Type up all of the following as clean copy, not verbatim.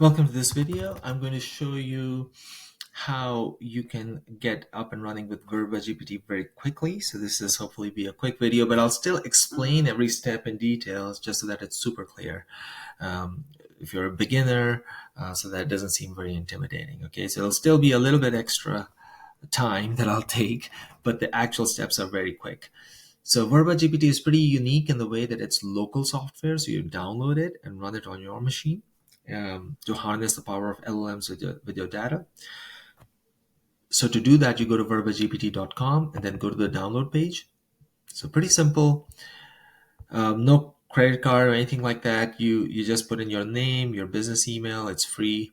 Welcome to this video. I'm going to show you how you can get up and running with VerbaGPT very quickly. So this is hopefully be a quick video, but I'll still explain every step in details just so that it's super clear. Um, if you're a beginner, so that it doesn't seem very intimidating. Okay, so it'll still be a little bit extra time that I'll take, but the actual steps are very quick. So VerbaGPT is pretty unique in the way that it's local software. So you download it and run it on your machine to harness the power of LLMs with your data. So to do that, you go to verbagpt.com and then go to the download page. So pretty simple. No credit card or anything like that. You just put in your name, your business email. It's free.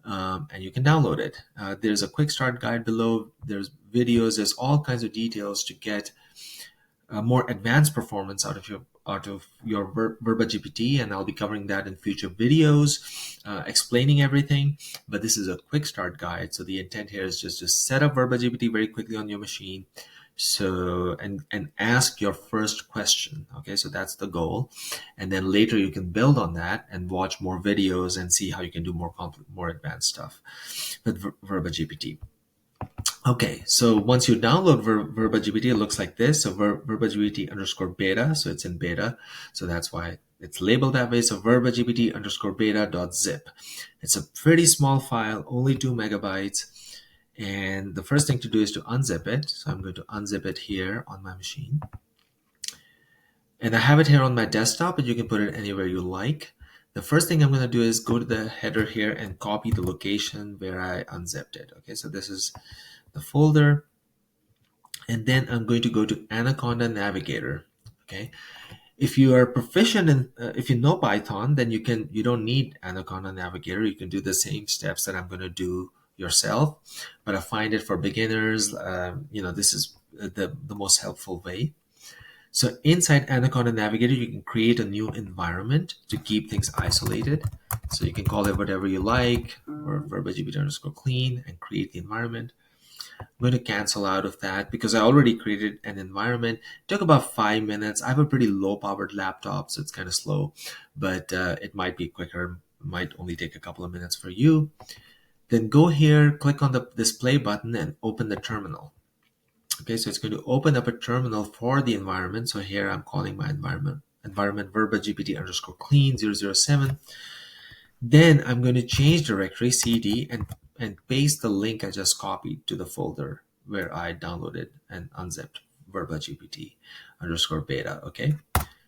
And you can download it. There's a quick start guide below. There's videos. There's all kinds of details to get more advanced performance out of your VerbaGPT, and I'll be covering that in future videos, explaining everything. But this is a quick start guide, so the intent here is just to set up VerbaGPT very quickly on your machine. So and ask your first question. Okay, so that's the goal, and then later you can build on that and watch more videos and see how you can do more advanced stuff with VerbaGPT. Okay, so once you download VerbaGPT, it looks like this. So VerbaGPT underscore beta, so it's in beta. So that's why it's labeled that way. So VerbaGPT underscore beta dot zip. It's a pretty small file, only 2 megabytes. And the first thing to do is to unzip it. So I'm going to unzip it here on my machine. And I have it here on my desktop, but you can put it anywhere you like. The first thing I'm going to do is go to the header here and copy the location where I unzipped it. Okay, so this is the folder, and then I'm going to go to Anaconda Navigator. Okay, if you are proficient in if you know Python, then you don't need Anaconda Navigator. You can do the same steps that I'm going to do yourself, but I find it for beginners, this is the most helpful way. So inside Anaconda Navigator, you can create a new environment to keep things isolated. So you can call it whatever you like, or verbagpt underscore clean, and create the environment. I'm going to cancel out of that because I already created an environment. It took about 5 minutes. I have a pretty low powered laptop, so it's kind of slow, but it might be quicker. It might only take a couple of minutes for you. Then go here, click on the display button and open the terminal. Okay, so it's going to open up a terminal for the environment. So here I'm calling my environment verbagpt underscore clean 007. Then I'm going to change directory cd and paste the link I just copied to the folder where I downloaded and unzipped VerbaGPT underscore beta. Okay,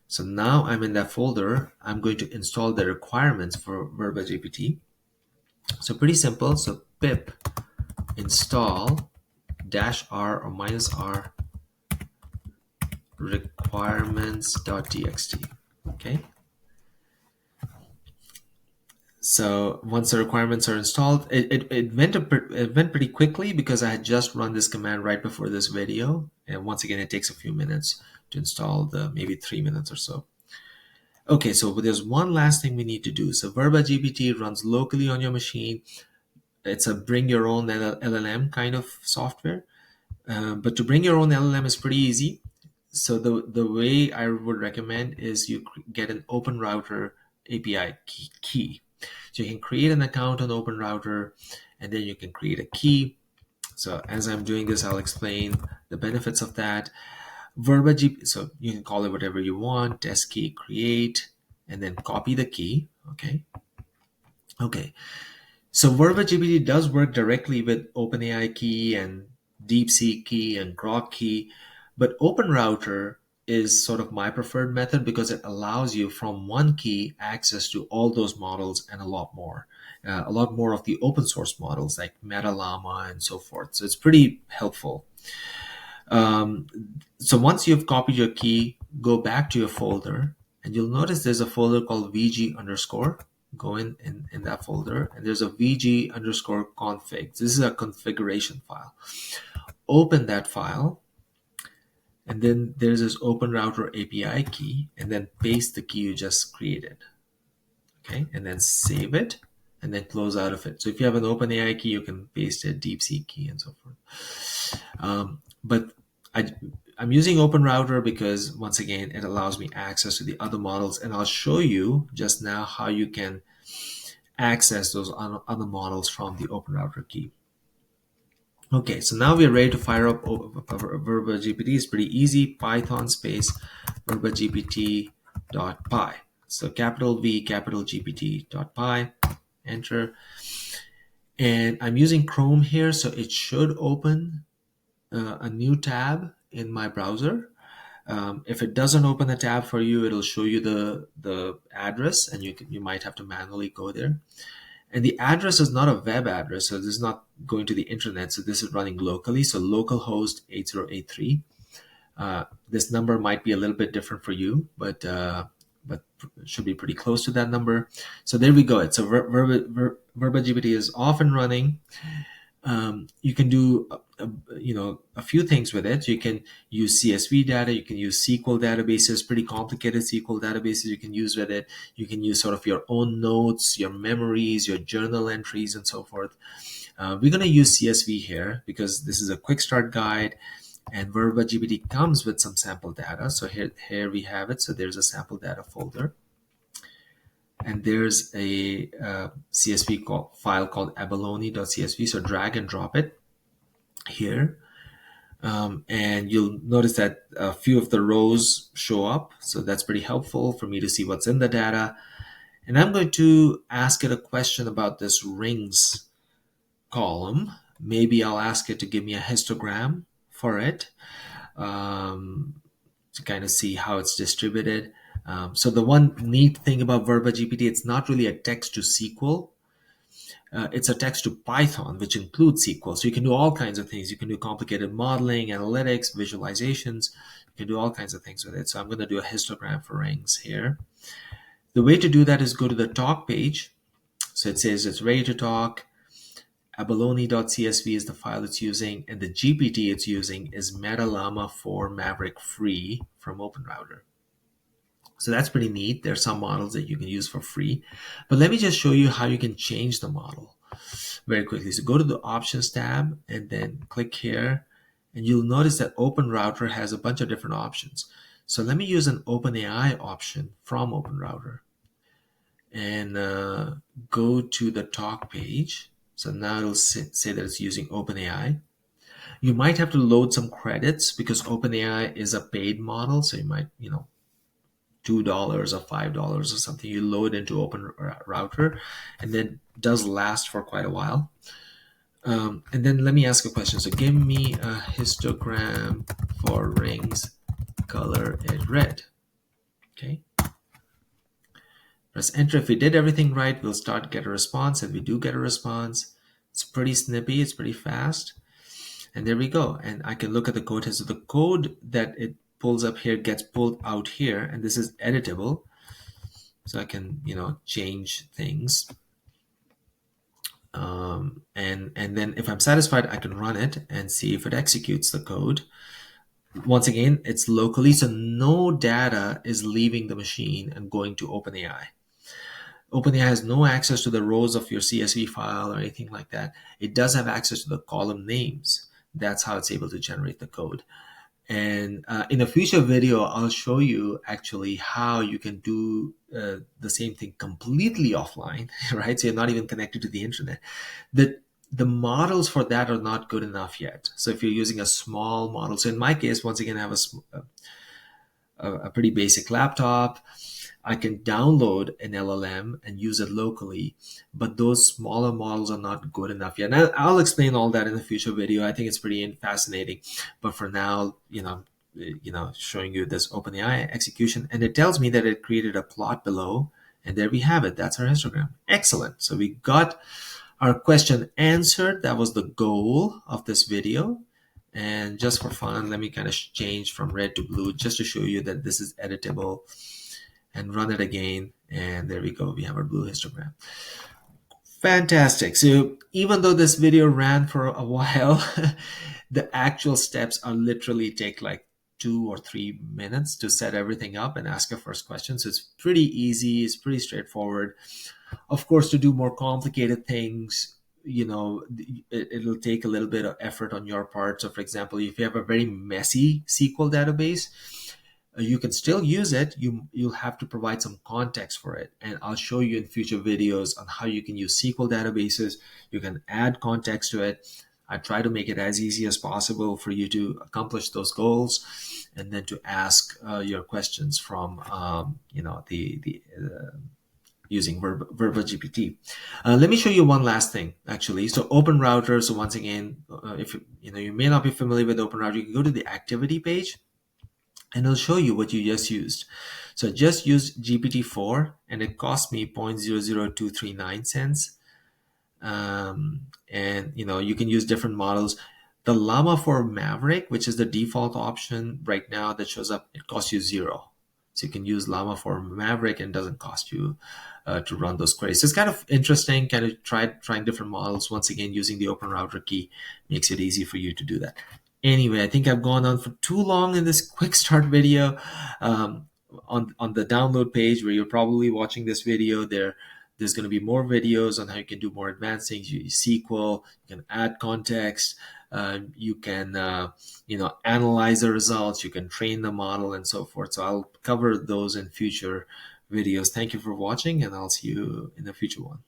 so now I'm in that folder. I'm going to install the requirements for VerbaGPT. So pretty simple. So pip install -r or -r requirements.txt. Okay. So once the requirements are installed, it went pretty quickly because I had just run this command right before this video. And once again, it takes a few minutes to install, maybe 3 minutes or so. Okay, so there's one last thing we need to do. So VerbaGPT runs locally on your machine. It's a bring your own LLM kind of software. But to bring your own LLM is pretty easy. So the way I would recommend is you get an OpenRouter API key. So you can create an account on OpenRouter, and then you can create a key. So as I'm doing this, I'll explain the benefits of that. VerbaGPT, so you can call it whatever you want, test key, create, and then copy the key. Okay. So VerbaGPT does work directly with OpenAI key and DeepSeek key and Grok key, but OpenRouter is sort of my preferred method because it allows you from one key access to all those models and a lot more of the open source models like MetaLlama and so forth. So it's pretty helpful. So once you've copied your key, go back to your folder, and you'll notice there's a folder called VG underscore. Go in that folder, and there's a VG underscore config. This is a configuration file. Open that file, and then there's this OpenRouter API key, and then paste the key you just created. Okay, and then save it, and then close out of it. So if you have an OpenAI key, you can paste a DeepSeek key and so forth. But I'm using OpenRouter because, once again, it allows me access to the other models, and I'll show you just now how you can access those other models from the OpenRouter key. Okay, so now we're ready to fire up VerbaGPT. It's pretty easy. Python space verbagpt.py. So capital V, capital GPT.py, enter. And I'm using Chrome here, so it should open a new tab in my browser. If it doesn't open a tab for you, it'll show you the address, and you might have to manually go there. And the address is not a web address, so this is not going to the internet. So this is running locally, so localhost 8083. This number might be a little bit different for you, but it should be pretty close to that number. So there we go. It's VerbaGPT is off and running. You can do a few things with it. You can use CSV data, you can use SQL databases, pretty complicated SQL databases you can use with it. You can use sort of your own notes, your memories, your journal entries, and so forth. We're going to use CSV here because this is a quick start guide, and VerbaGPT comes with some sample data. So here we have it. So there's a sample data folder. And there's a CSV file called abalone.csv. So drag and drop it here. And you'll notice that a few of the rows show up. So that's pretty helpful for me to see what's in the data. And I'm going to ask it a question about this rings column. Maybe I'll ask it to give me a histogram for it to kind of see how it's distributed. So the one neat thing about VerbaGPT, it's not really a text to SQL. It's a text to Python, which includes SQL. So you can do all kinds of things. You can do complicated modeling, analytics, visualizations. You can do all kinds of things with it. So I'm going to do a histogram for rings here. The way to do that is go to the talk page. So it says it's ready to talk. Abalone.csv is the file it's using, and the GPT it's using is MetaLlama 4 Maverick Free from OpenRouter. So that's pretty neat. There are some models that you can use for free. But let me just show you how you can change the model very quickly. So go to the Options tab and then click here. And you'll notice that OpenRouter has a bunch of different options. So let me use an OpenAI option from OpenRouter. And go to the talk page. So now it'll say that it's using OpenAI. You might have to load some credits because OpenAI is a paid model. So you might, $2 or $5 or something you load into OpenRouter, and then does last for quite a while. And then let me ask a question. So give me a histogram for rings, color it red. Okay. Press enter. If we did everything right, we'll start get a response, and we do get a response. It's pretty snippy, it's pretty fast. And there we go. And I can look at the code here. So the code that it pulls up here gets pulled out here, and this is editable. So I can, change things. And then if I'm satisfied, I can run it and see if it executes the code. Once again, it's locally, so no data is leaving the machine and going to OpenAI. OpenAI has no access to the rows of your CSV file or anything like that. It does have access to the column names. That's how it's able to generate the code. And in a future video, I'll show you actually how you can do the same thing completely offline, right? So you're not even connected to the internet. The models for that are not good enough yet. So if you're using a small model, so in my case, once again, I have a pretty basic laptop. I can download an LLM and use it locally, but those smaller models are not good enough yet. And I'll explain all that in a future video. I think it's pretty fascinating. But for now, showing you this OpenAI execution, and it tells me that it created a plot below, and there we have it. That's our histogram. Excellent. So we got our question answered. That was the goal of this video. And just for fun, let me kind of change from red to blue just to show you that this is editable, and run it again. And there we go. We have our blue histogram. Fantastic. So even though this video ran for a while, the actual steps are literally take like 2 or 3 minutes to set everything up and ask a first question. So it's pretty easy. It's pretty straightforward. Of course, to do more complicated things, it'll take a little bit of effort on your part. So for example, if you have a very messy SQL database, You can still use it. You'll have to provide some context for it, and I'll show you in future videos on how you can use SQL databases. You can add context to it. I try to make it as easy as possible for you to accomplish those goals, and then to ask your questions from the using VerbaGPT. Let me show you one last thing, actually. So Open Router. So once again, if you may not be familiar with Open Router, you can go to the activity page, and it'll show you what you just used. So I just used GPT-4, and it cost me 0.00239 cents. And you can use different models. The Llama 4 Maverick, which is the default option right now that shows up, it costs you 0. So you can use Llama 4 Maverick and it doesn't cost you to run those queries. So it's kind of interesting, kind of trying different models. Once again, using the Open Router key makes it easy for you to do that. Anyway, I think I've gone on for too long in this quick start video. On the download page where you're probably watching this video, there's going to be more videos on how you can do more advanced things. You use SQL, you can add context, you can analyze the results, you can train the model, and so forth. So I'll cover those in future videos. Thank you for watching, and I'll see you in a future one.